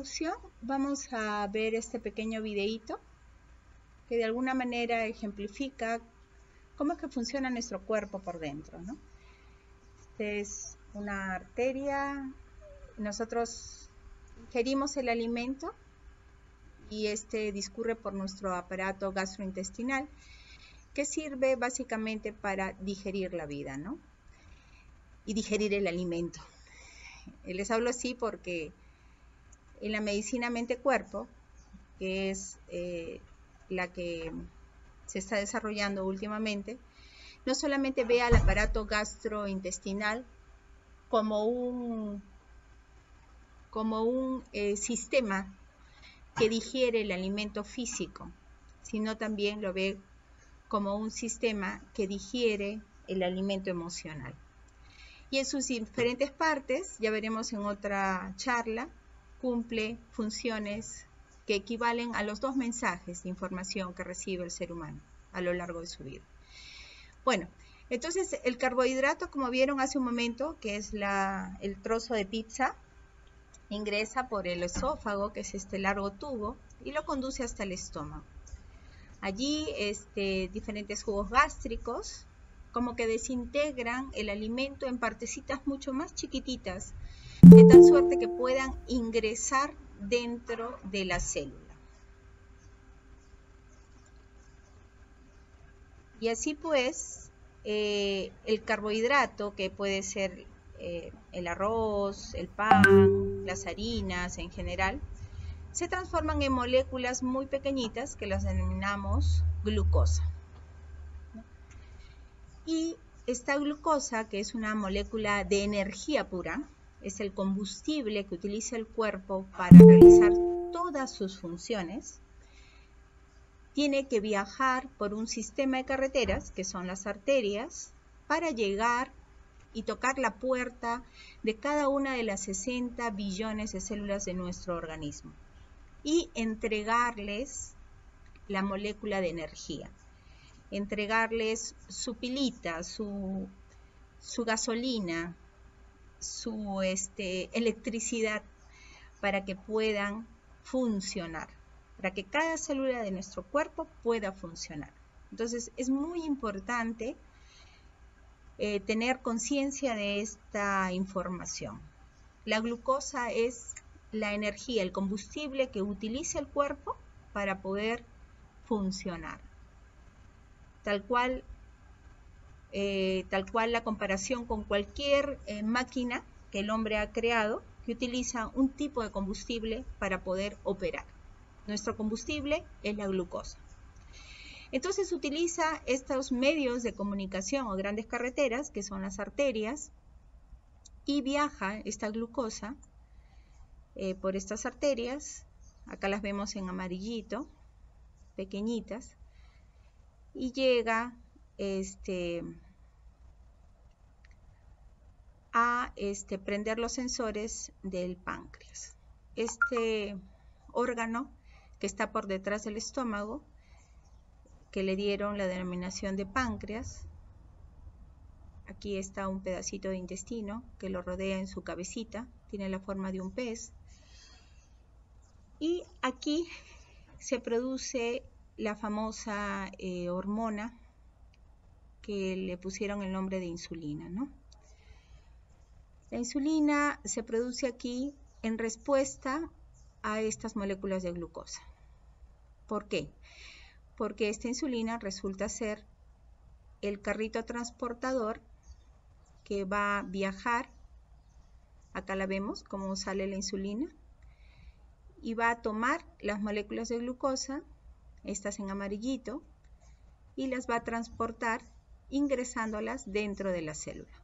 introducción vamos a ver este pequeño videíto que de alguna manera ejemplifica cómo es que funciona nuestro cuerpo por dentro, ¿no? Este es una arteria, nosotros ingerimos el alimento y este discurre por nuestro aparato gastrointestinal que sirve básicamente para digerir la vida, ¿no? Y digerir el alimento. Les hablo así porque en la medicina mente-cuerpo, que es la que se está desarrollando últimamente, no solamente ve al aparato gastrointestinal como un sistema que digiere el alimento físico, sino también lo ve como un sistema que digiere el alimento emocional. Y en sus diferentes partes, ya veremos en otra charla, cumple funciones que equivalen a los dos mensajes de información que recibe el ser humano a lo largo de su vida. Bueno, entonces el carbohidrato, como vieron hace un momento, que es el trozo de pizza, ingresa por el esófago, que es este largo tubo, y lo conduce hasta el estómago. Allí diferentes jugos gástricos como que desintegran el alimento en partecitas mucho más chiquititas, de tal suerte que puedan ingresar dentro de la célula. Y así pues, el carbohidrato, que puede ser el arroz, el pan, las harinas en general, se transforman en moléculas muy pequeñitas que las denominamos glucosa. Y esta glucosa, que es una molécula de energía pura, es el combustible que utiliza el cuerpo para realizar todas sus funciones, tiene que viajar por un sistema de carreteras, que son las arterias, para llegar y tocar la puerta de cada una de las 60 billones de células de nuestro organismo y entregarles la molécula de energía, entregarles su pilita, su gasolina, su electricidad para que puedan funcionar, para que cada célula de nuestro cuerpo pueda funcionar. Entonces es muy importante tener conciencia de esta información. La glucosa es la energía, el combustible que utiliza el cuerpo para poder funcionar. Tal cual la comparación con cualquier máquina que el hombre ha creado, que utiliza un tipo de combustible para poder operar. Nuestro combustible es la glucosa. Entonces utiliza estos medios de comunicación o grandes carreteras, que son las arterias, y viaja esta glucosa por estas arterias. Acá las vemos en amarillito, pequeñitas, y llega a prender los sensores del páncreas. Este órgano que está por detrás del estómago, que le dieron la denominación de páncreas. Aquí está un pedacito de intestino que lo rodea en su cabecita, tiene la forma de un pez. Y aquí se produce la famosa hormona que le pusieron el nombre de insulina, ¿no? La insulina se produce aquí en respuesta a estas moléculas de glucosa. ¿Por qué? Porque esta insulina resulta ser el carrito transportador que va a viajar, acá la vemos cómo sale la insulina, y va a tomar las moléculas de glucosa, estas en amarillito, y las va a transportar ingresándolas dentro de la célula,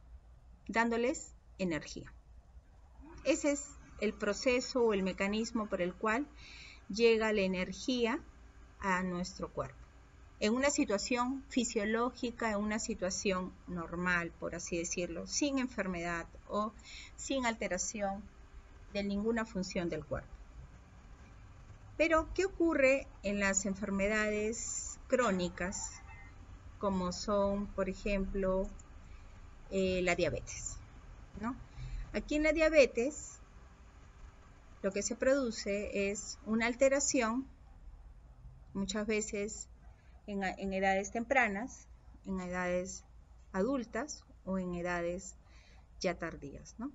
dándoles energía. Ese es el proceso o el mecanismo por el cual llega la energía a nuestro cuerpo. En una situación fisiológica, en una situación normal, por así decirlo, sin enfermedad o sin alteración de ninguna función del cuerpo. Pero, ¿qué ocurre en las enfermedades crónicas, como son, por ejemplo, la diabetes, ¿no? Aquí en la diabetes lo que se produce es una alteración, muchas veces en edades tempranas, en edades adultas o en edades ya tardías, ¿no?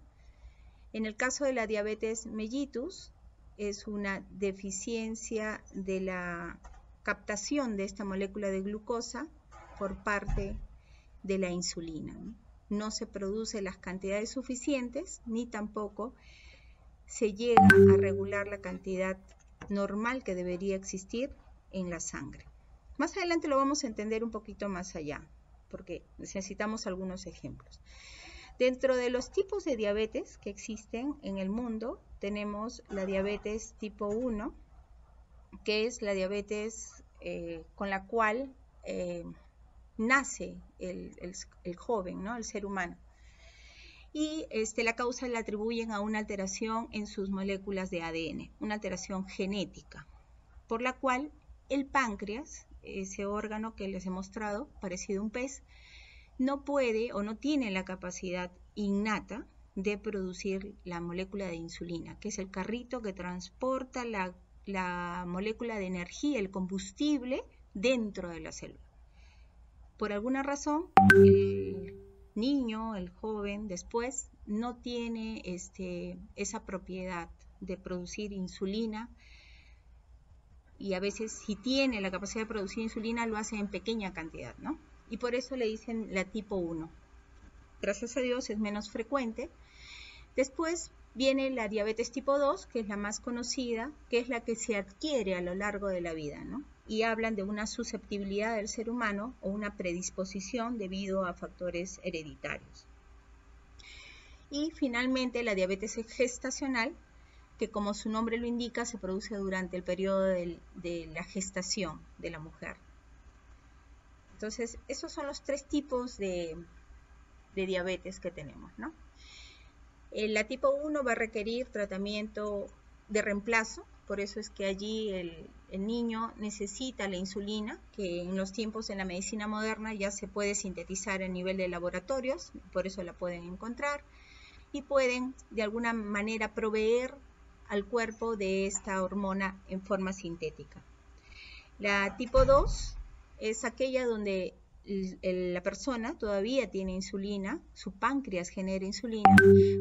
En el caso de la diabetes mellitus, es una deficiencia de la captación de esta molécula de glucosa por parte de la insulina, ¿no? No se producen las cantidades suficientes ni tampoco se llega a regular la cantidad normal que debería existir en la sangre. Más adelante lo vamos a entender un poquito más allá, porque necesitamos algunos ejemplos. Dentro de los tipos de diabetes que existen en el mundo, tenemos la diabetes tipo 1, que es la diabetes con la cual nace el joven, ¿no? El ser humano. Y la causa la atribuyen a una alteración en sus moléculas de ADN, una alteración genética, por la cual el páncreas, ese órgano que les he mostrado, parecido a un pez, no puede o no tiene la capacidad innata de producir la molécula de insulina, que es el carrito que transporta la molécula de energía, el combustible, dentro de la célula. Por alguna razón, el niño, el joven, después no tiene esa propiedad de producir insulina, y a veces si tiene la capacidad de producir insulina lo hace en pequeña cantidad, ¿no? Y por eso le dicen la tipo 1. Gracias a Dios es menos frecuente. Después viene la diabetes tipo 2, que es la más conocida, que es la que se adquiere a lo largo de la vida, ¿no? Y hablan de una susceptibilidad del ser humano o una predisposición debido a factores hereditarios. Y finalmente la diabetes gestacional, que como su nombre lo indica, se produce durante el periodo de la gestación de la mujer. Entonces, esos son los tres tipos de diabetes que tenemos, ¿no? La tipo 1 va a requerir tratamiento de reemplazo, por eso es que allí el niño necesita la insulina, que en los tiempos en la medicina moderna ya se puede sintetizar a nivel de laboratorios, por eso la pueden encontrar, y pueden de alguna manera proveer al cuerpo de esta hormona en forma sintética. La tipo 2 es aquella donde la persona todavía tiene insulina, su páncreas genera insulina,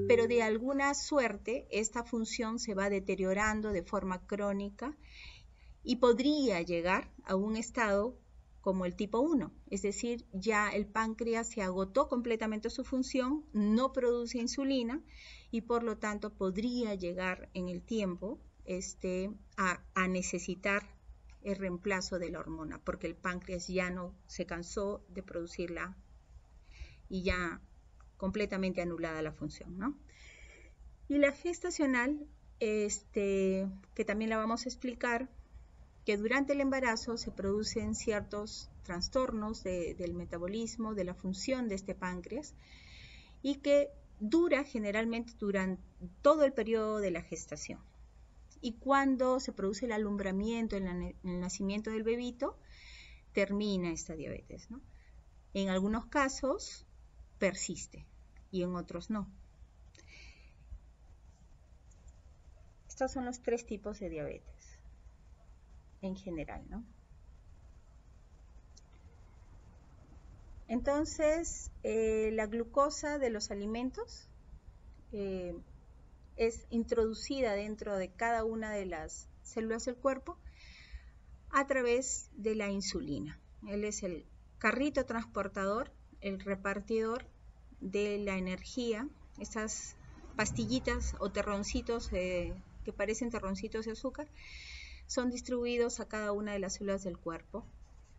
pero de alguna suerte esta función se va deteriorando de forma crónica y podría llegar a un estado como el tipo 1, es decir, ya el páncreas se agotó completamente su función, no produce insulina y por lo tanto podría llegar en el tiempo a necesitar el reemplazo de la hormona, porque el páncreas ya no se cansó de producirla y ya completamente anulada la función, ¿no? Y la gestacional, que también la vamos a explicar, que durante el embarazo se producen ciertos trastornos del metabolismo, de la función de este páncreas, y que dura generalmente durante todo el periodo de la gestación. Y cuando se produce el alumbramiento en el nacimiento del bebito, termina esta diabetes, ¿no? En algunos casos persiste y en otros no. Estos son los tres tipos de diabetes en general, ¿no? Entonces, la glucosa de los alimentos es introducida dentro de cada una de las células del cuerpo a través de la insulina. Él es el carrito transportador, el repartidor de la energía. Estas pastillitas o terroncitos que parecen terroncitos de azúcar son distribuidos a cada una de las células del cuerpo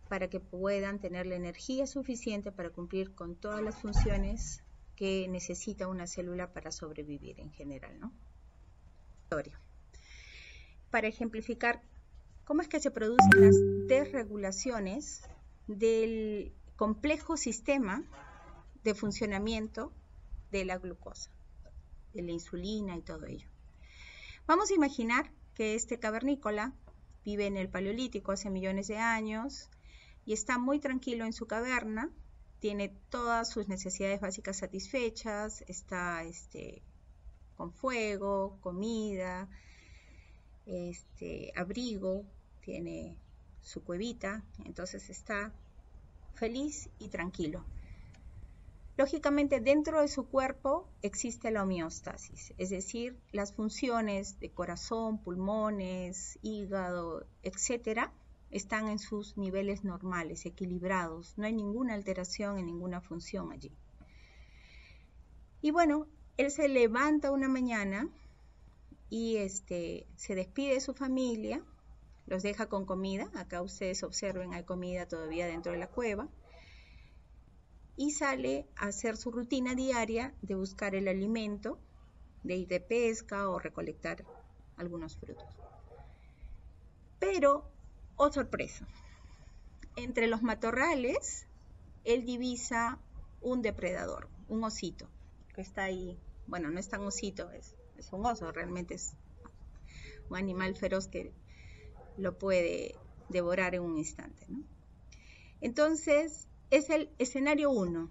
para que puedan tener la energía suficiente para cumplir con todas las funciones que necesita una célula para sobrevivir en general, ¿no? Para ejemplificar cómo es que se producen las desregulaciones del complejo sistema de funcionamiento de la glucosa, de la insulina y todo ello. Vamos a imaginar que este cavernícola vive en el Paleolítico hace millones de años y está muy tranquilo en su caverna, tiene todas sus necesidades básicas satisfechas, está con fuego, comida, abrigo, tiene su cuevita, entonces está feliz y tranquilo. Lógicamente, dentro de su cuerpo existe la homeostasis, es decir, las funciones de corazón, pulmones, hígado, etcétera, están en sus niveles normales, equilibrados, no hay ninguna alteración en ninguna función allí. Y bueno, él se levanta una mañana y se despide de su familia, los deja con comida, acá ustedes observen, hay comida todavía dentro de la cueva, y sale a hacer su rutina diaria de buscar el alimento, de ir de pesca o recolectar algunos frutos. Pero, oh sorpresa, entre los matorrales, él divisa un depredador, un osito, que está ahí. Bueno, no es tan osito, es un oso, realmente es un animal feroz que lo puede devorar en un instante, ¿no? Entonces, es el escenario 1,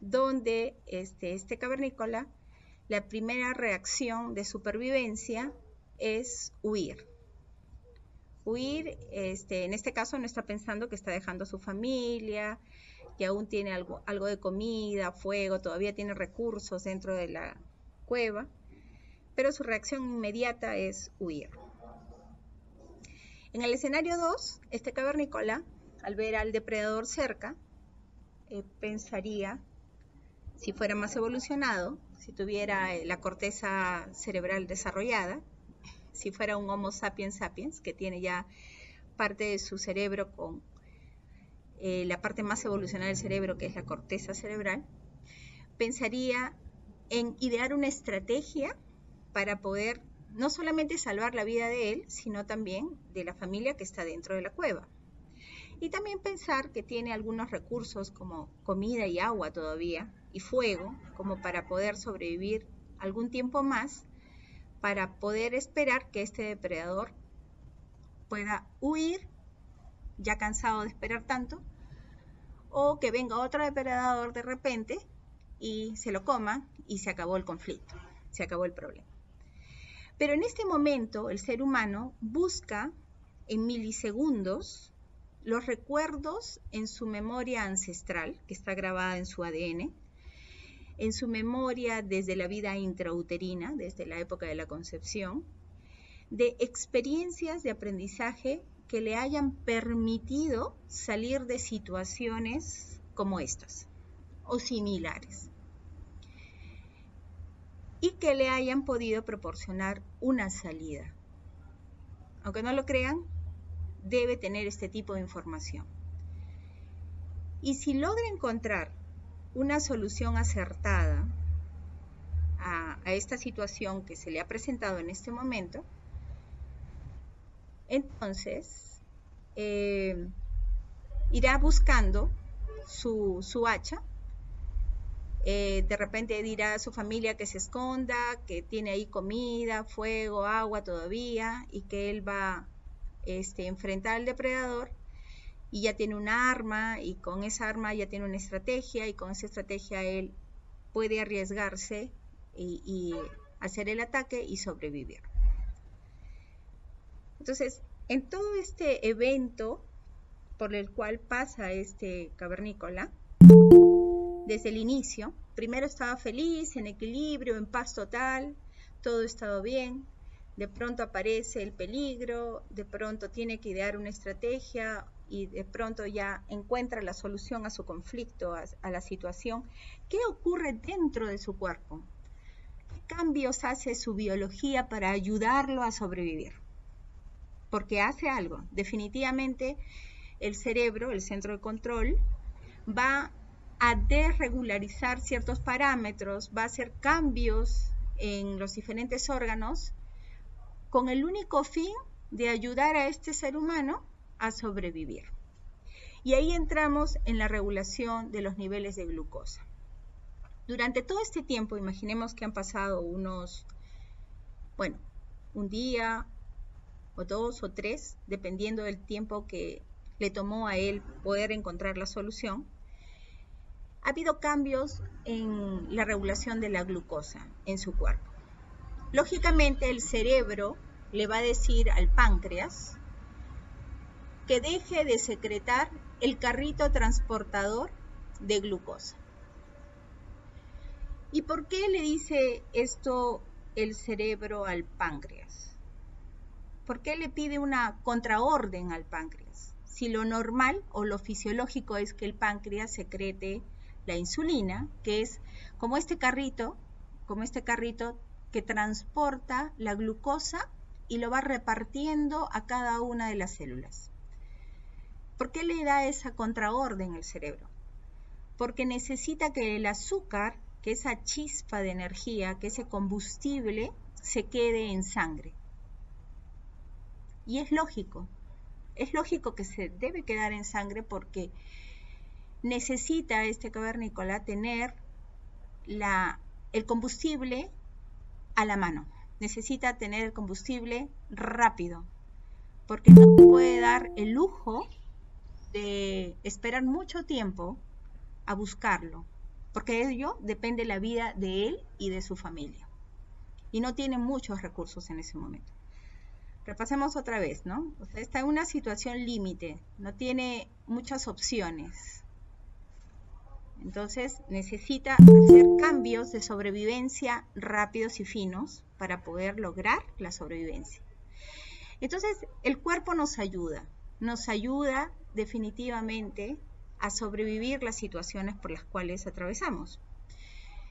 donde este cavernícola, la primera reacción de supervivencia es huir. Huir, en este caso no está pensando que está dejando a su familia, que aún tiene algo de comida, fuego, todavía tiene recursos dentro de la cueva, pero su reacción inmediata es huir. En el escenario 2, este cavernícola, al ver al depredador cerca, pensaría, si fuera más evolucionado, si tuviera la corteza cerebral desarrollada, si fuera un Homo sapiens sapiens, que tiene ya parte de su cerebro con la parte más evolucionada del cerebro, que es la corteza cerebral, pensaría en idear una estrategia para poder no solamente salvar la vida de él, sino también de la familia que está dentro de la cueva. Y también pensar que tiene algunos recursos como comida y agua todavía, y fuego, como para poder sobrevivir algún tiempo más, para poder esperar que este depredador pueda huir, ya cansado de esperar tanto, o que venga otro depredador de repente y se lo coma y se acabó el conflicto, se acabó el problema. Pero en este momento el ser humano busca en milisegundos los recuerdos en su memoria ancestral, que está grabada en su ADN, en su memoria desde la vida intrauterina, desde la época de la concepción, de experiencias de aprendizaje que le hayan permitido salir de situaciones como estas o similares y que le hayan podido proporcionar una salida. Aunque no lo crean, debe tener este tipo de información. Y si logra encontrar una solución acertada a esta situación que se le ha presentado en este momento, entonces irá buscando su hacha. De repente dirá a su familia que se esconda, que tiene ahí comida, fuego, agua todavía, y que él va a enfrentar al depredador y ya tiene un arma, y con esa arma ya tiene una estrategia, y con esa estrategia él puede arriesgarse y hacer el ataque y sobrevivir. Entonces, en todo este evento por el cual pasa este cavernícola, desde el inicio, primero estaba feliz, en equilibrio, en paz total, todo estaba bien. De pronto aparece el peligro, de pronto tiene que idear una estrategia y de pronto ya encuentra la solución a su conflicto, a la situación. ¿Qué ocurre dentro de su cuerpo? ¿Qué cambios hace su biología para ayudarlo a sobrevivir? Porque hace algo. Definitivamente el cerebro, el centro de control, va a desregularizar ciertos parámetros, va a hacer cambios en los diferentes órganos con el único fin de ayudar a este ser humano a sobrevivir. Y ahí entramos en la regulación de los niveles de glucosa. Durante todo este tiempo, imaginemos que han pasado un día o 2 o 3, dependiendo del tiempo que le tomó a él poder encontrar la solución, ha habido cambios en la regulación de la glucosa en su cuerpo. Lógicamente el cerebro le va a decir al páncreas que deje de secretar el carrito transportador de glucosa. ¿Y por qué le dice esto el cerebro al páncreas? ¿Por qué le pide una contraorden al páncreas? Si lo normal o lo fisiológico es que el páncreas secrete la insulina, que es como este carrito que transporta la glucosa y lo va repartiendo a cada una de las células. ¿Por qué le da esa contraorden el cerebro? Porque necesita que el azúcar, que esa chispa de energía, que ese combustible, se quede en sangre. Y es lógico que se debe quedar en sangre porque necesita este cavernícola tener el combustible a la mano. Necesita tener el combustible rápido, porque no se puede dar el lujo de esperar mucho tiempo a buscarlo, porque de ello depende la vida de él y de su familia. Y no tiene muchos recursos en ese momento. Repasemos otra vez, ¿no? O sea, está en una situación límite, no tiene muchas opciones. Entonces necesita hacer cambios de sobrevivencia rápidos y finos para poder lograr la sobrevivencia. Entonces el cuerpo nos ayuda definitivamente a sobrevivir las situaciones por las cuales atravesamos.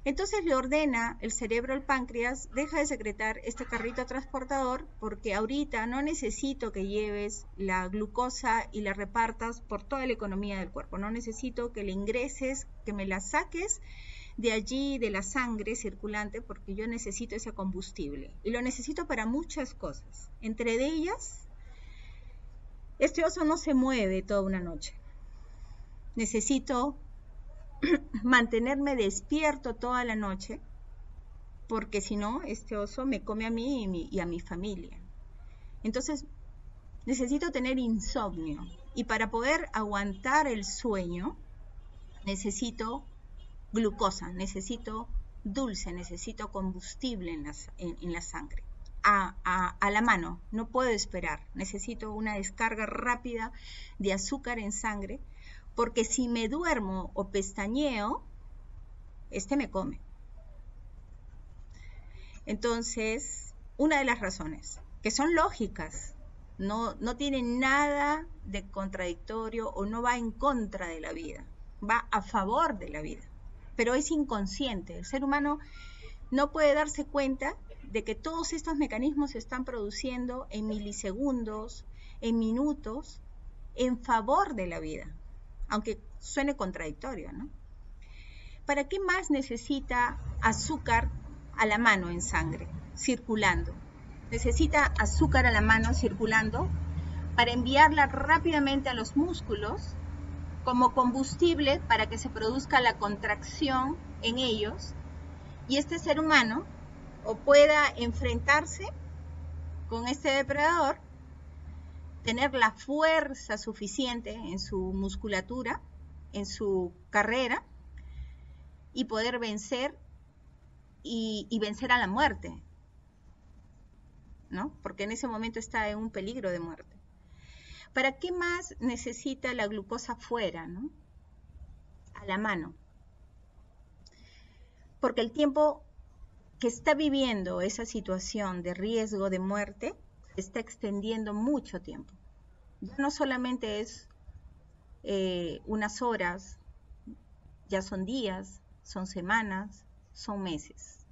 Entonces le ordena el cerebro al páncreas, deja de secretar este carrito transportador porque ahorita no necesito que lleves la glucosa y la repartas por toda la economía del cuerpo. No necesito que le ingreses, que me la saques de allí, de la sangre circulante, porque yo necesito ese combustible. Y lo necesito para muchas cosas. Entre ellas, este oso no se mueve toda una noche. Necesito mantenerme despierto toda la noche, porque si no, este oso me come a mí y a mi familia. Entonces, necesito tener insomnio. Y para poder aguantar el sueño, necesito glucosa, necesito dulce, necesito combustible en la sangre. A la mano, no puedo esperar. Necesito una descarga rápida de azúcar en sangre, porque si me duermo o pestañeo, me come. Entonces, una de las razones, que son lógicas, no tienen nada de contradictorio o no va en contra de la vida, va a favor de la vida, pero es inconsciente. El ser humano no puede darse cuenta de que todos estos mecanismos se están produciendo en milisegundos, en minutos, en favor de la vida. Aunque suene contradictorio, ¿no? ¿Para qué más necesita azúcar a la mano en sangre, circulando? Necesita azúcar a la mano circulando para enviarla rápidamente a los músculos como combustible para que se produzca la contracción en ellos y este ser humano o pueda enfrentarse con este depredador, tener la fuerza suficiente en su musculatura, en su carrera, y poder vencer y vencer a la muerte, ¿no? Porque en ese momento está en un peligro de muerte. ¿Para qué más necesita la glucosa fuera, ¿no? A la mano. Porque el tiempo que está viviendo esa situación de riesgo de muerte se está extendiendo mucho tiempo. Ya no solamente es unas horas, ya son días, son semanas, son meses.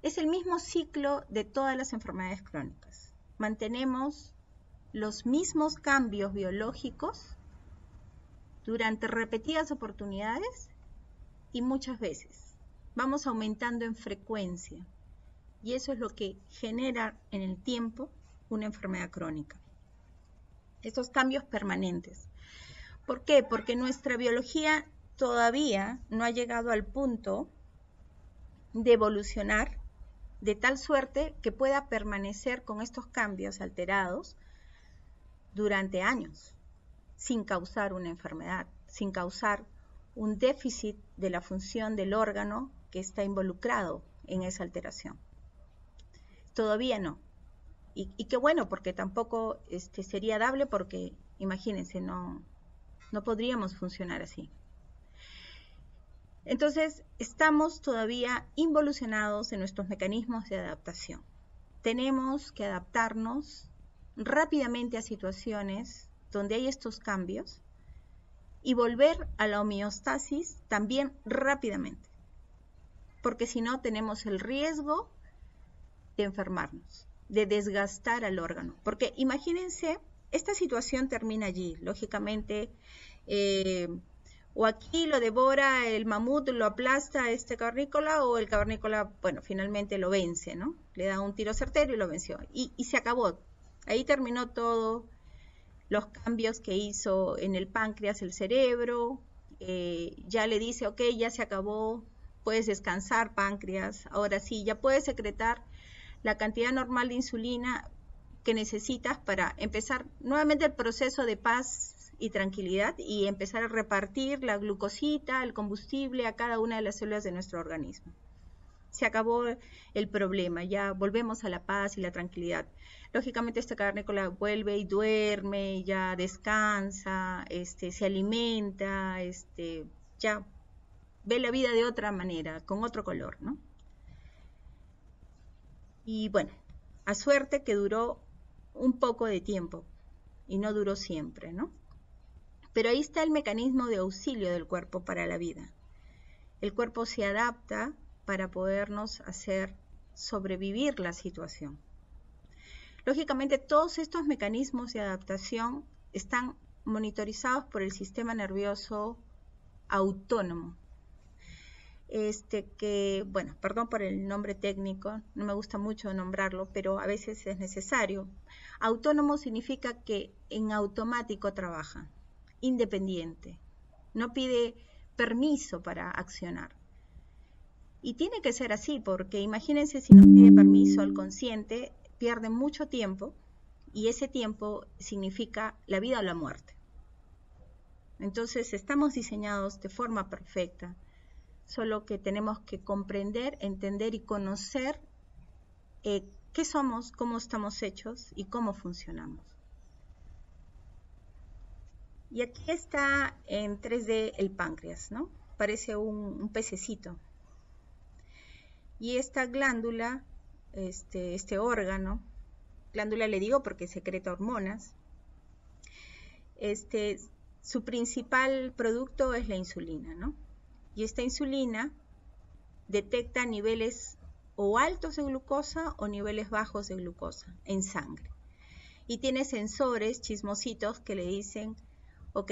Es el mismo ciclo de todas las enfermedades crónicas. Mantenemos los mismos cambios biológicos durante repetidas oportunidades y muchas veces. Vamos aumentando en frecuencia y eso es lo que genera en el tiempo una enfermedad crónica. Estos cambios permanentes. ¿Por qué? Porque nuestra biología todavía no ha llegado al punto de evolucionar de tal suerte que pueda permanecer con estos cambios alterados durante años, sin causar una enfermedad, sin causar un déficit de la función del órgano que está involucrado en esa alteración. Todavía no. Y qué bueno, porque tampoco sería dable, porque imagínense, no podríamos funcionar así. Entonces, estamos todavía involucionados en nuestros mecanismos de adaptación. Tenemos que adaptarnos rápidamente a situaciones donde hay estos cambios y volver a la homeostasis también rápidamente, porque si no tenemos el riesgo de enfermarnos, de desgastar al órgano. Porque imagínense, esta situación termina allí, lógicamente, o aquí lo devora el mamut, lo aplasta este cavernícola, o el cavernícola, bueno, finalmente lo vence, ¿no? Le da un tiro certero y lo venció. Y se acabó. Ahí terminó todo, los cambios que hizo en el páncreas, el cerebro, ya le dice, ok, ya se acabó, puedes descansar, páncreas, ahora sí, ya puedes secretar la cantidad normal de insulina que necesitas para empezar nuevamente el proceso de paz y tranquilidad y empezar a repartir la glucosita, el combustible a cada una de las células de nuestro organismo. Se acabó el problema, ya volvemos a la paz y la tranquilidad. Lógicamente este cavernícola vuelve y duerme, ya descansa, se alimenta, ya ve la vida de otra manera, con otro color, ¿no? Y bueno, a suerte que duró un poco de tiempo y no duró siempre, ¿no? Pero ahí está el mecanismo de auxilio del cuerpo para la vida. El cuerpo se adapta para podernos hacer sobrevivir la situación. Lógicamente, todos estos mecanismos de adaptación están monitorizados por el sistema nervioso autónomo. Que, bueno, perdón por el nombre técnico, no me gusta mucho nombrarlo, pero a veces es necesario. Autónomo significa que en automático trabaja, independiente, no pide permiso para accionar. Y tiene que ser así, porque imagínense si nos pide permiso al consciente, pierde mucho tiempo, y ese tiempo significa la vida o la muerte. Entonces estamos diseñados de forma perfecta, solo que tenemos que comprender, entender y conocer qué somos, cómo estamos hechos y cómo funcionamos. Y aquí está en 3D el páncreas, ¿no? Parece un pececito. Y esta glándula, este órgano, glándula le digo porque secreta hormonas, su principal producto es la insulina, ¿no? Y esta insulina detecta niveles o altos de glucosa o niveles bajos de glucosa en sangre. Y tiene sensores chismositos que le dicen, ok,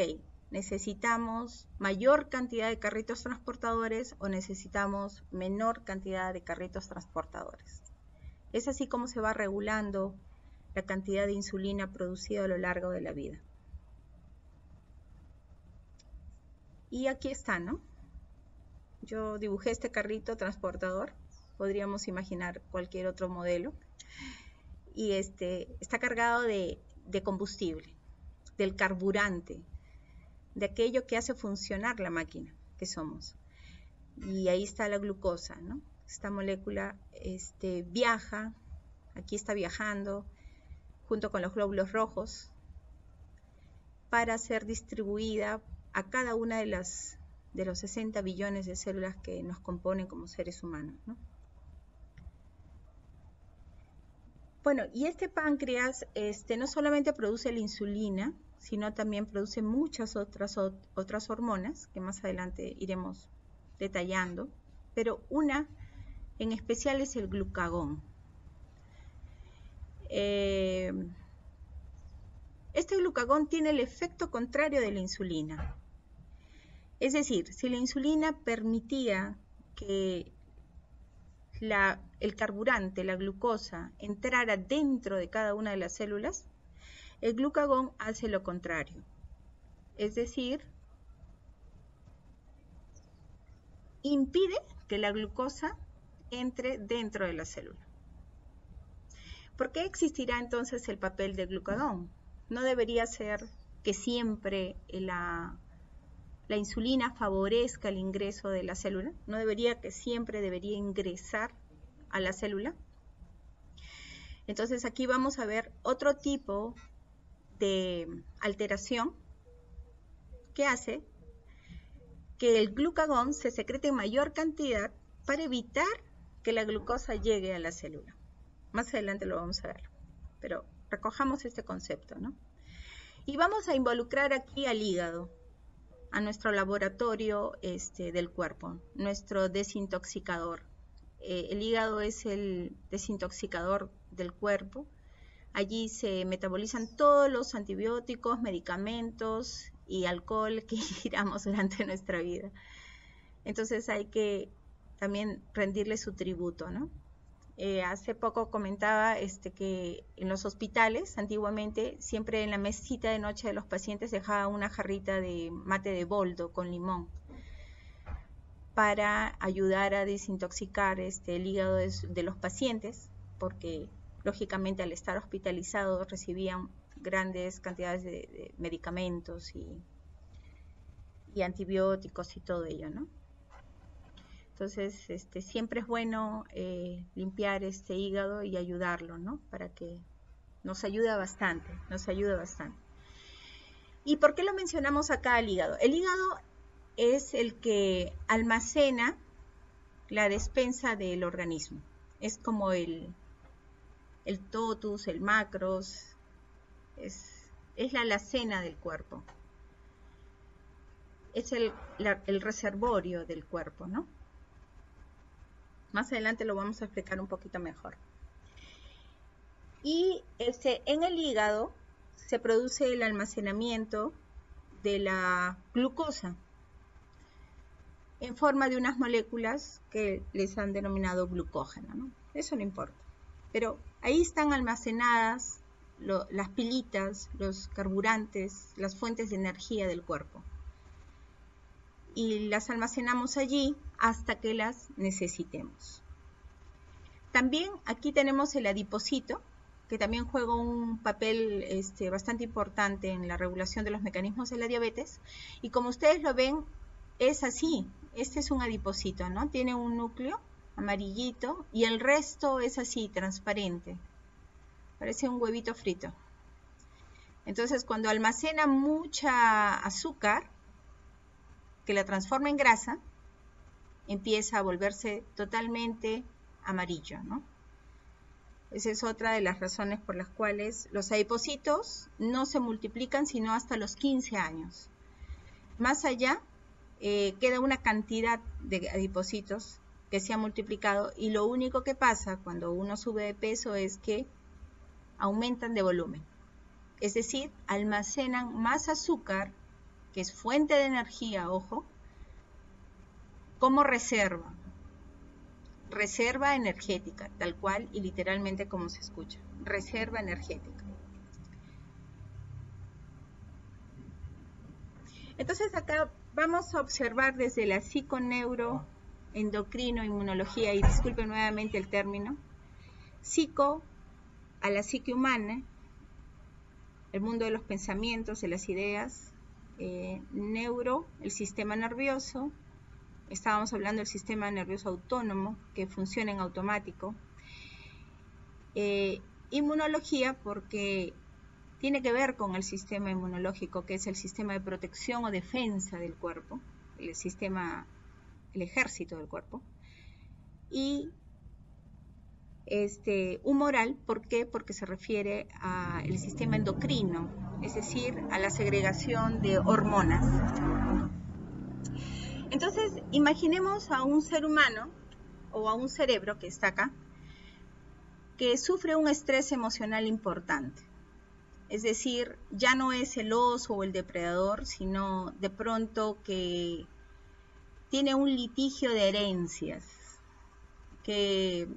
necesitamos mayor cantidad de carritos transportadores o necesitamos menor cantidad de carritos transportadores. Es así como se va regulando la cantidad de insulina producida a lo largo de la vida. Y aquí está, ¿no? Yo dibujé este carrito transportador, podríamos imaginar cualquier otro modelo, y está cargado de combustible, del carburante, de aquello que hace funcionar la máquina que somos. Y ahí está la glucosa, ¿no? Esta molécula viaja, aquí está viajando, junto con los glóbulos rojos, para ser distribuida a cada una de los 60 billones de células que nos componen como seres humanos, ¿no? Bueno, y este páncreas no solamente produce la insulina, sino también produce muchas otras hormonas, que más adelante iremos detallando, pero una en especial es el glucagón. Este glucagón tiene el efecto contrario de la insulina. Es decir, si la insulina permitía que el carburante, la glucosa, entrara dentro de cada una de las células, el glucagón hace lo contrario. Es decir, impide que la glucosa entre dentro de la célula. ¿Por qué existirá entonces el papel del glucagón? No debería ser que siempre la insulina favorezca el ingreso de la célula, no debería que siempre debería ingresar a la célula. Entonces aquí vamos a ver otro tipo de alteración que hace que el glucagón se secrete en mayor cantidad para evitar que la glucosa llegue a la célula. Más adelante lo vamos a ver, pero recojamos este concepto, ¿no? Y vamos a involucrar aquí al hígado, a nuestro laboratorio del cuerpo, nuestro desintoxicador. El hígado es el desintoxicador del cuerpo. Allí se metabolizan todos los antibióticos, medicamentos y alcohol que ingiramos durante nuestra vida. Entonces hay que también rendirle su tributo, ¿no? Hace poco comentaba que en los hospitales, antiguamente, siempre en la mesita de noche de los pacientes dejaba una jarrita de mate de boldo con limón para ayudar a desintoxicar el hígado de los pacientes, porque lógicamente al estar hospitalizados recibían grandes cantidades de medicamentos y antibióticos y todo ello, ¿no? Entonces, siempre es bueno limpiar este hígado y ayudarlo, ¿no? Para que nos ayuda bastante, ¿Y por qué lo mencionamos acá al hígado? El hígado es el que almacena la despensa del organismo. Es como el totus, el macros, es la alacena del cuerpo. Es el reservorio del cuerpo, ¿no? Más adelante lo vamos a explicar un poquito mejor. Y en el hígado se produce el almacenamiento de la glucosa en forma de unas moléculas que les han denominado glucógeno, ¿no? Eso no importa. Pero ahí están almacenadas las pilitas, los carburantes, las fuentes de energía del cuerpo. Y las almacenamos allí hasta que las necesitemos. También aquí tenemos el adipocito, que también juega un papel bastante importante en la regulación de los mecanismos de la diabetes. Y como ustedes lo ven, es así. Este es un adipocito, ¿no? Tiene un núcleo amarillito y el resto es así, transparente. Parece un huevito frito. Entonces, cuando almacena mucha azúcar, que la transforma en grasa, empieza a volverse totalmente amarillo, ¿no? Esa es otra de las razones por las cuales los adipocitos no se multiplican sino hasta los 15 años. Más allá, queda una cantidad de adipocitos que se han multiplicado y lo único que pasa cuando uno sube de peso es que aumentan de volumen. Es decir, almacenan más azúcar, que es fuente de energía, ojo, como reserva energética, tal cual y literalmente como se escucha, reserva energética. Entonces acá vamos a observar desde la psiconeuroendocrinoinmunología, y disculpen nuevamente el término, psico a la psique humana, el mundo de los pensamientos, de las ideas, neuro, el sistema nervioso. Estábamos hablando del sistema nervioso autónomo, que funciona en automático. Inmunología, porque tiene que ver con el sistema inmunológico, que es el sistema de protección o defensa del cuerpo, el ejército del cuerpo. Y humoral, ¿por qué? Porque se refiere al sistema endocrino, es decir, a la segregación de hormonas. Entonces, imaginemos a un ser humano o a un cerebro que está acá, que sufre un estrés emocional importante. Es decir, ya no es el oso o el depredador, sino de pronto que tiene un litigio de herencias, que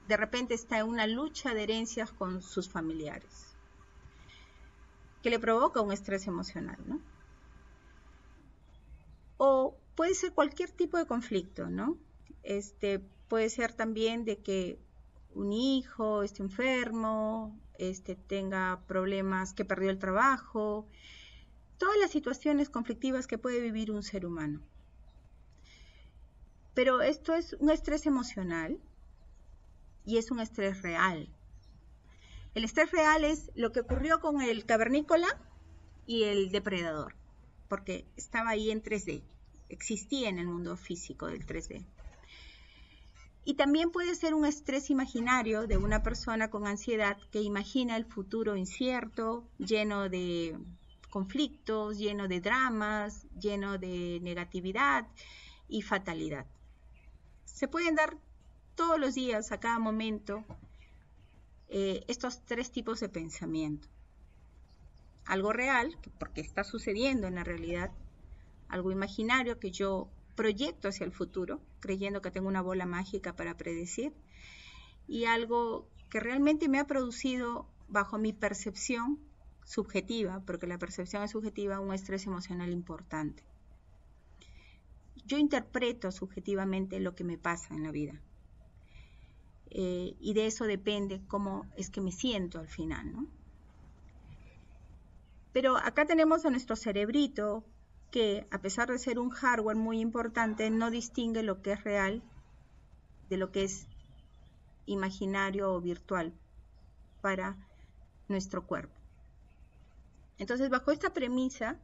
de repente está en una lucha de herencias con sus familiares, que le provoca un estrés emocional, ¿no? O puede ser cualquier tipo de conflicto, ¿no? Puede ser también de que un hijo esté enfermo, tenga problemas, que perdió el trabajo, todas las situaciones conflictivas que puede vivir un ser humano. Pero esto es un estrés emocional y es un estrés real. El estrés real es lo que ocurrió con el cavernícola y el depredador, porque estaba ahí en 3D, existía en el mundo físico del 3D. Y también puede ser un estrés imaginario de una persona con ansiedad que imagina el futuro incierto, lleno de conflictos, lleno de dramas, lleno de negatividad y fatalidad. Se pueden dar todos los días, a cada momento, estos 3 tipos de pensamiento. Algo real, porque está sucediendo en la realidad, algo imaginario que yo proyecto hacia el futuro, creyendo que tengo una bola mágica para predecir, y algo que realmente me ha producido, bajo mi percepción subjetiva, porque la percepción es subjetiva, un estrés emocional importante. Yo interpreto subjetivamente lo que me pasa en la vida. Y de eso depende cómo es que me siento al final, ¿no? Pero acá tenemos a nuestro cerebrito que, a pesar de ser un hardware muy importante, no distingue lo que es real de lo que es imaginario o virtual para nuestro cuerpo. Entonces, bajo esta premisa,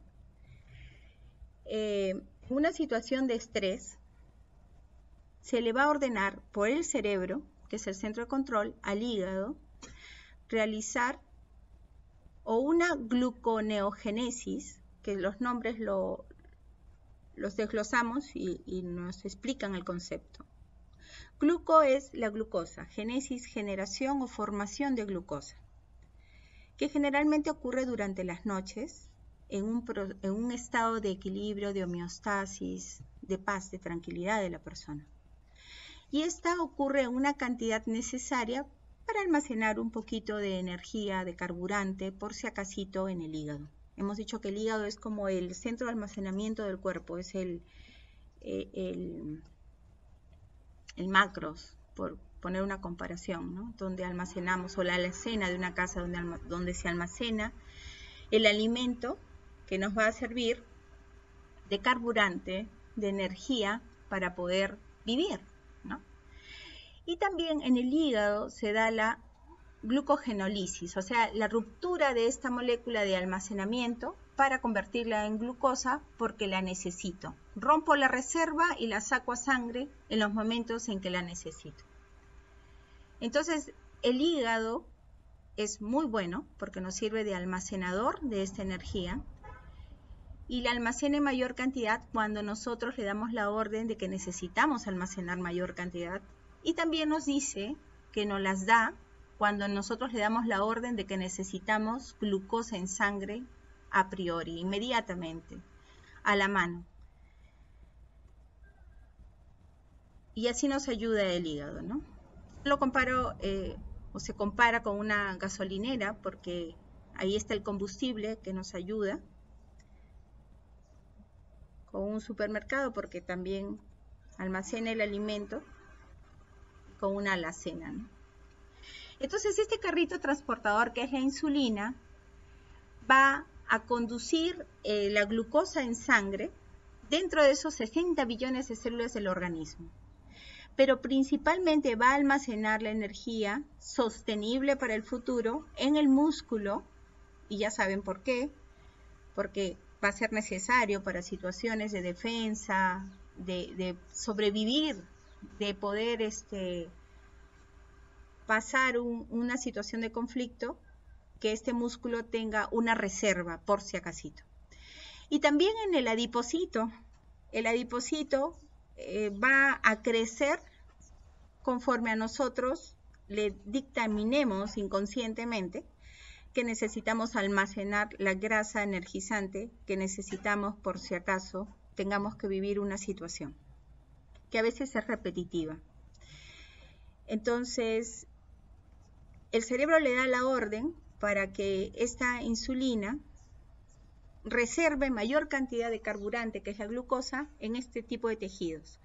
una situación de estrés se le va a ordenar por el cerebro, que es el centro de control, al hígado, realizar o una gluconeogénesis, que los nombres los desglosamos y nos explican el concepto. Gluco es la glucosa, génesis, generación o formación de glucosa, que generalmente ocurre durante las noches en un estado de equilibrio, de homeostasis, de paz, de tranquilidad de la persona. Y esta ocurre en una cantidad necesaria para almacenar un poquito de energía, de carburante, por si acasito en el hígado. Hemos dicho que el hígado es como el centro de almacenamiento del cuerpo, es el macros, por poner una comparación, ¿no? Donde almacenamos, o la alacena de una casa donde se almacena el alimento que nos va a servir de carburante, de energía para poder vivir, ¿no? Y también en el hígado se da la glucogenólisis, o sea, la ruptura de esta molécula de almacenamiento para convertirla en glucosa porque la necesito. Rompo la reserva y la saco a sangre en los momentos en que la necesito. Entonces, el hígado es muy bueno porque nos sirve de almacenador de esta energía y la almacena en mayor cantidad cuando nosotros le damos la orden de que necesitamos almacenar mayor cantidad. Y también nos dice que nos las da cuando nosotros le damos la orden de que necesitamos glucosa en sangre a priori, inmediatamente, a la mano. Y así nos ayuda el hígado, ¿no? Lo comparo, o se compara con una gasolinera, porque ahí está el combustible que nos ayuda, con un supermercado, porque también almacena el alimento, con una alacena, ¿no? Entonces, este carrito transportador, que es la insulina, va a conducir la glucosa en sangre dentro de esos 60 billones de células del organismo. Pero principalmente va a almacenar la energía sostenible para el futuro en el músculo, y ya saben por qué, porque va a ser necesario para situaciones de defensa, de sobrevivir, de poder pasar una situación de conflicto, que este músculo tenga una reserva por si acasito. Y también en el adipocito va a crecer conforme a nosotros le dictaminemos inconscientemente que necesitamos almacenar la grasa energizante que necesitamos por si acaso tengamos que vivir una situación que a veces es repetitiva. Entonces, el cerebro le da la orden para que esta insulina reserve mayor cantidad de carburante, que es la glucosa, en este tipo de tejidos.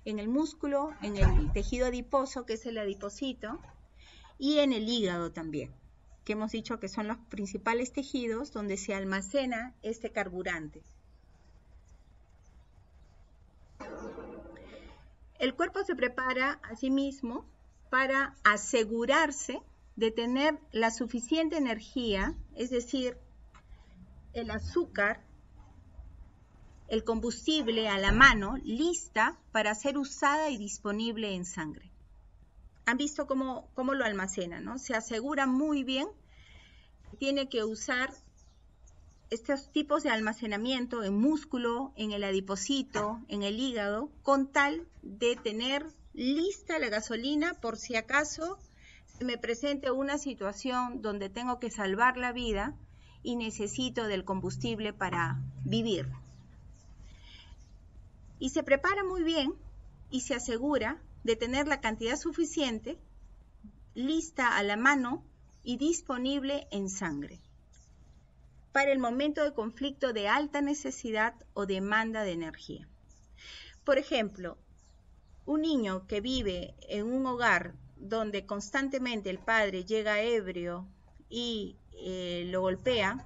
En el músculo, en el tejido adiposo, que es el adipocito, y en el hígado también, que hemos dicho que son los principales tejidos donde se almacena este carburante. El cuerpo se prepara a sí mismo para asegurarse de tener la suficiente energía, es decir, el azúcar, el combustible a la mano, lista para ser usada y disponible en sangre. ¿Han visto cómo lo almacena, ¿no? Se asegura muy bien que tiene que usar estos tipos de almacenamiento en músculo, en el adipocito, en el hígado, con tal de tener lista la gasolina por si acaso se me presente una situación donde tengo que salvar la vida y necesito del combustible para vivir. Y se prepara muy bien y se asegura de tener la cantidad suficiente lista a la mano y disponible en sangre para el momento de conflicto de alta necesidad o demanda de energía. Por ejemplo, un niño que vive en un hogar donde constantemente el padre llega ebrio y lo golpea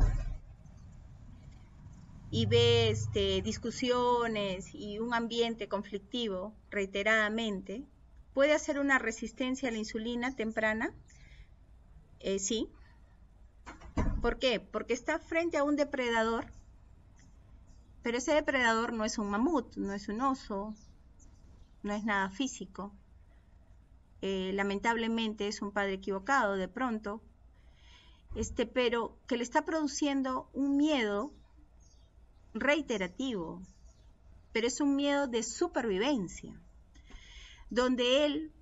y ve discusiones y un ambiente conflictivo reiteradamente, ¿puede hacer una resistencia a la insulina temprana? Sí. ¿Por qué? Porque está frente a un depredador, pero ese depredador no es un mamut, no es un oso, no es nada físico. Lamentablemente es un padre equivocado de pronto, pero que le está produciendo un miedo reiterativo, pero es un miedo de supervivencia, donde él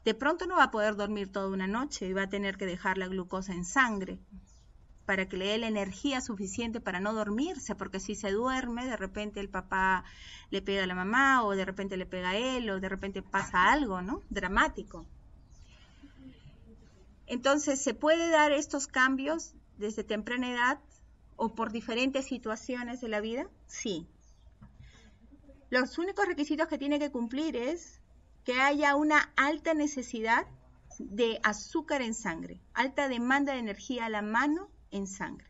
de pronto no va a poder dormir toda una noche y va a tener que dejar la glucosa en sangre para que le dé la energía suficiente para no dormirse, porque si se duerme, de repente el papá le pega a la mamá, o de repente le pega a él, o de repente pasa algo, ¿no? Dramático. Entonces, ¿se puede dar estos cambios desde temprana edad o por diferentes situaciones de la vida? Sí. Los únicos requisitos que tiene que cumplir es que haya una alta necesidad de azúcar en sangre, alta demanda de energía a la mano en sangre.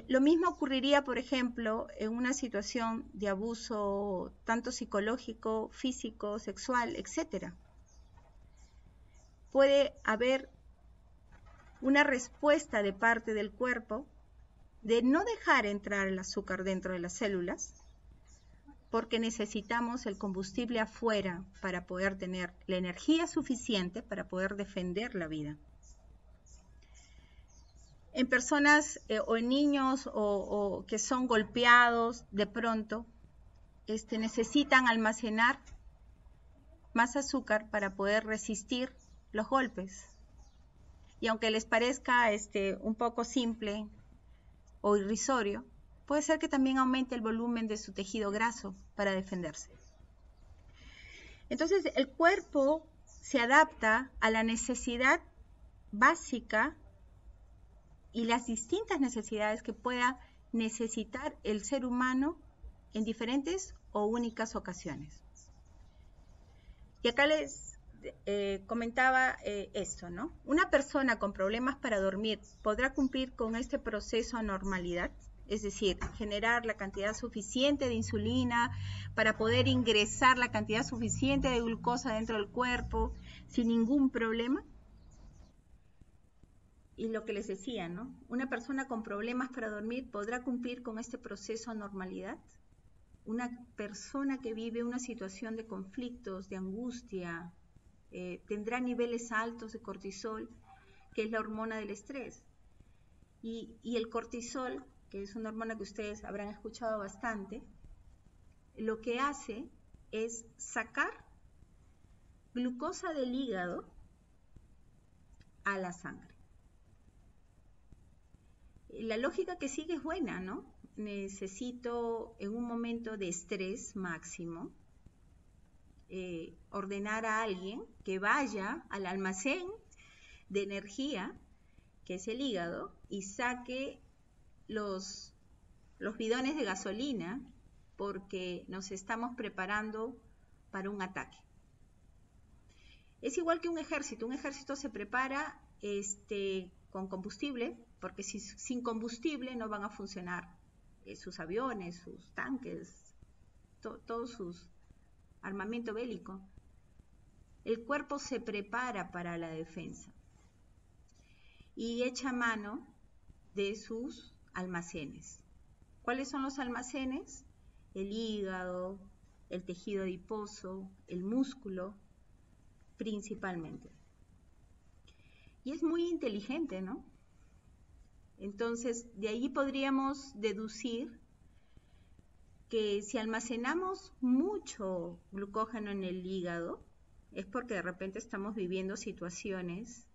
Lo mismo ocurriría, por ejemplo, en una situación de abuso tanto psicológico, físico, sexual, etc. Puede haber una respuesta de parte del cuerpo de no dejar entrar el azúcar dentro de las células, porque necesitamos el combustible afuera para poder tener la energía suficiente para poder defender la vida. En personas o en niños o que son golpeados de pronto, necesitan almacenar más azúcar para poder resistir los golpes. Y aunque les parezca un poco simple o irrisorio, puede ser que también aumente el volumen de su tejido graso para defenderse. Entonces, el cuerpo se adapta a la necesidad básica y las distintas necesidades que pueda necesitar el ser humano en diferentes o únicas ocasiones. Y acá les comentaba esto, ¿no? Una persona con problemas para dormir podrá cumplir con este proceso a normalidad, es decir, generar la cantidad suficiente de insulina para poder ingresar la cantidad suficiente de glucosa dentro del cuerpo sin ningún problema. Y lo que les decía, ¿no? Una persona con problemas para dormir podrá cumplir con este proceso a normalidad. Una persona que vive una situación de conflictos, de angustia, tendrá niveles altos de cortisol, que es la hormona del estrés. Y el cortisol, que es una hormona que ustedes habrán escuchado bastante, lo que hace es sacar glucosa del hígado a la sangre. La lógica que sigue es buena, ¿no? Necesito en un momento de estrés máximo ordenar a alguien que vaya al almacén de energía, que es el hígado, y saque los bidones de gasolina porque nos estamos preparando para un ataque. Es igual que un ejército se prepara con combustible, porque sin combustible no van a funcionar sus aviones, sus tanques, todo su armamento bélico. el cuerpo se prepara para la defensa y echa mano de sus almacenes. ¿Cuáles son los almacenes? El hígado, el tejido adiposo, el músculo, principalmente. Y es muy inteligente, ¿no? Entonces, de ahí podríamos deducir que si almacenamos mucho glucógeno en el hígado, es porque de repente estamos viviendo situaciones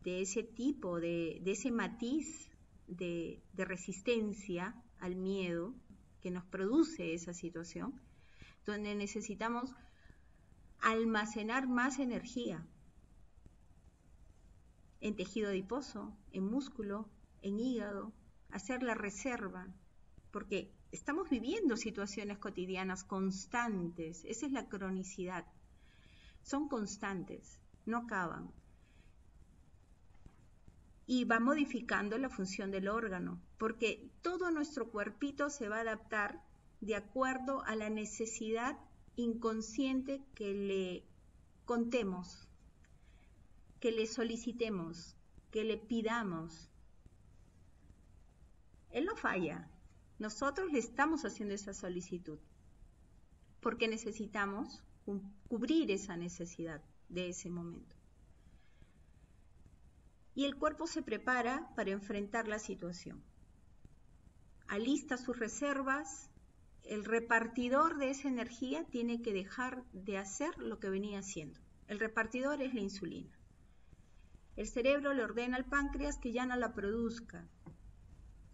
de ese tipo, de ese matiz de resistencia al miedo que nos produce esa situación, donde necesitamos almacenar más energía en tejido adiposo, en músculo, en hígado, hacer la reserva, porque estamos viviendo situaciones cotidianas constantes, esa es la cronicidad, son constantes, no acaban. Y va modificando la función del órgano, porque todo nuestro cuerpito se va a adaptar de acuerdo a la necesidad inconsciente que le contemos, que le solicitemos, que le pidamos. Él no falla, nosotros le estamos haciendo esa solicitud, porque necesitamos cubrir esa necesidad de ese momento. Y el cuerpo se prepara para enfrentar la situación. Alista sus reservas, el repartidor de esa energía tiene que dejar de hacer lo que venía haciendo. El repartidor es la insulina. El cerebro le ordena al páncreas que ya no la produzca,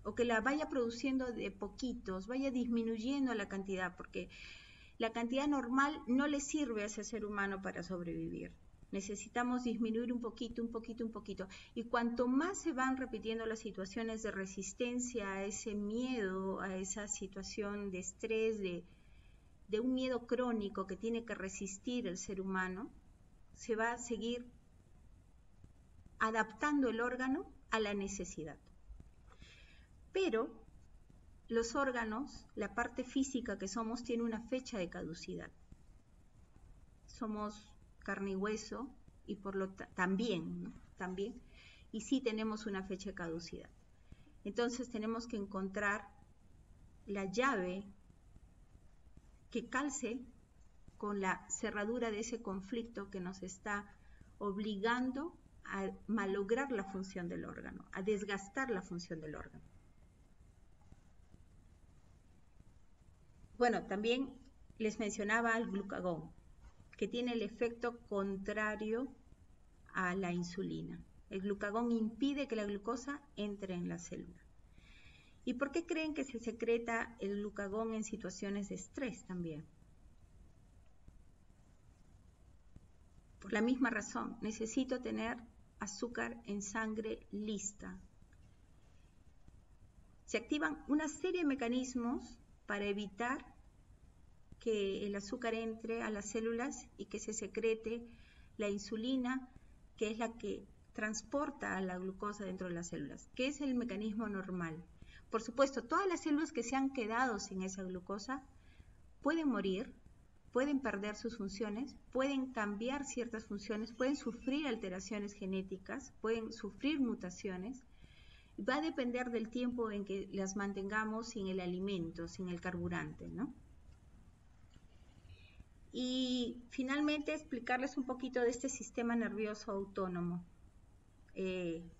o que la vaya produciendo de poquitos, vaya disminuyendo la cantidad, porque la cantidad normal no le sirve a ese ser humano para sobrevivir. Necesitamos disminuir un poquito, un poquito, un poquito. Y cuanto más se van repitiendo las situaciones de resistencia a ese miedo, a esa situación de estrés, de un miedo crónico que tiene que resistir el ser humano, se va a seguir adaptando el órgano a la necesidad. Pero los órganos, la parte física que somos, tiene una fecha de caducidad. Somos carne y hueso y por lo también, ¿no? También, y sí tenemos una fecha de caducidad. Entonces tenemos que encontrar la llave que calce con la cerradura de ese conflicto que nos está obligando a malograr la función del órgano, a desgastar la función del órgano. Bueno, también les mencionaba el glucagón, que tiene el efecto contrario a la insulina. El glucagón impide que la glucosa entre en la célula. ¿Y por qué creen que se secreta el glucagón en situaciones de estrés también? Por la misma razón, necesito tener azúcar en sangre lista. Se activan una serie de mecanismos para evitar que el azúcar entre a las células y que se secrete la insulina, que es la que transporta a la glucosa dentro de las células, que es el mecanismo normal. Por supuesto, todas las células que se han quedado sin esa glucosa pueden morir, pueden perder sus funciones, pueden cambiar ciertas funciones, pueden sufrir alteraciones genéticas, pueden sufrir mutaciones. Va a depender del tiempo en que las mantengamos sin el alimento, sin el carburante, ¿no? Y finalmente explicarles un poquito de este sistema nervioso autónomo. En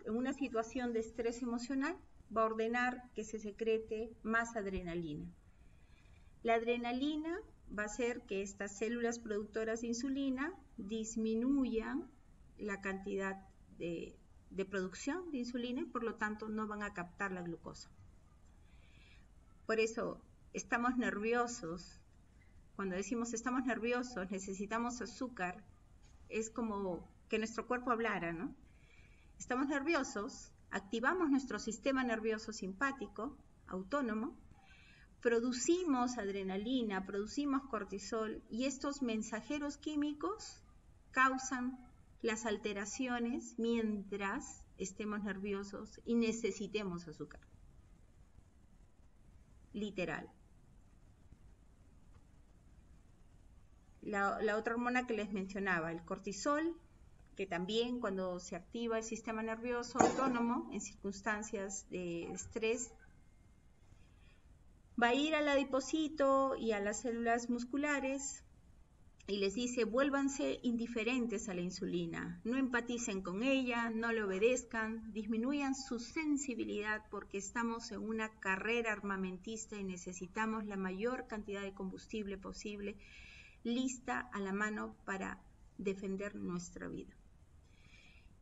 una situación de estrés emocional va a ordenar que se secrete más adrenalina. La adrenalina va a hacer que estas células productoras de insulina disminuyan la cantidad de producción de insulina y por lo tanto no van a captar la glucosa. Por eso estamos nerviosos. Cuando decimos estamos nerviosos, necesitamos azúcar, es como que nuestro cuerpo hablara, ¿no? Estamos nerviosos, activamos nuestro sistema nervioso simpático, autónomo, producimos adrenalina, producimos cortisol y estos mensajeros químicos causan las alteraciones mientras estemos nerviosos y necesitemos azúcar. Literal. la otra hormona que les mencionaba, el cortisol, que también cuando se activa el sistema nervioso autónomo en circunstancias de estrés, va a ir al adipocito y a las células musculares y les dice: vuélvanse indiferentes a la insulina, no empaticen con ella, no le obedezcan, disminuyan su sensibilidad porque estamos en una carrera armamentista y necesitamos la mayor cantidad de combustible posible lista a la mano para defender nuestra vida.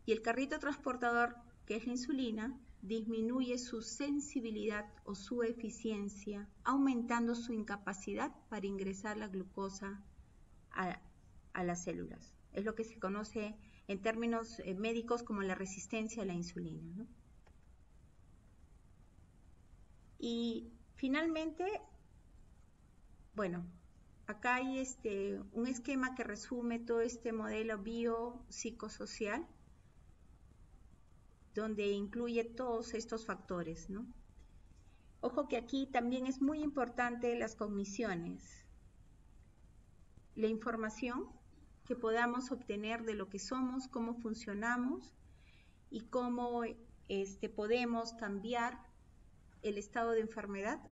Y el carrito transportador, que es la insulina, disminuye su sensibilidad o su eficiencia, aumentando su incapacidad para ingresar la glucosa a las células. Es lo que se conoce en términos médicos como la resistencia a la insulina, ¿no? Y finalmente, bueno, acá hay un esquema que resume todo este modelo biopsicosocial, donde incluye todos estos factores, ¿no? Ojo que aquí también es muy importante las cogniciones, la información que podamos obtener de lo que somos, cómo funcionamos y cómo podemos cambiar el estado de enfermedad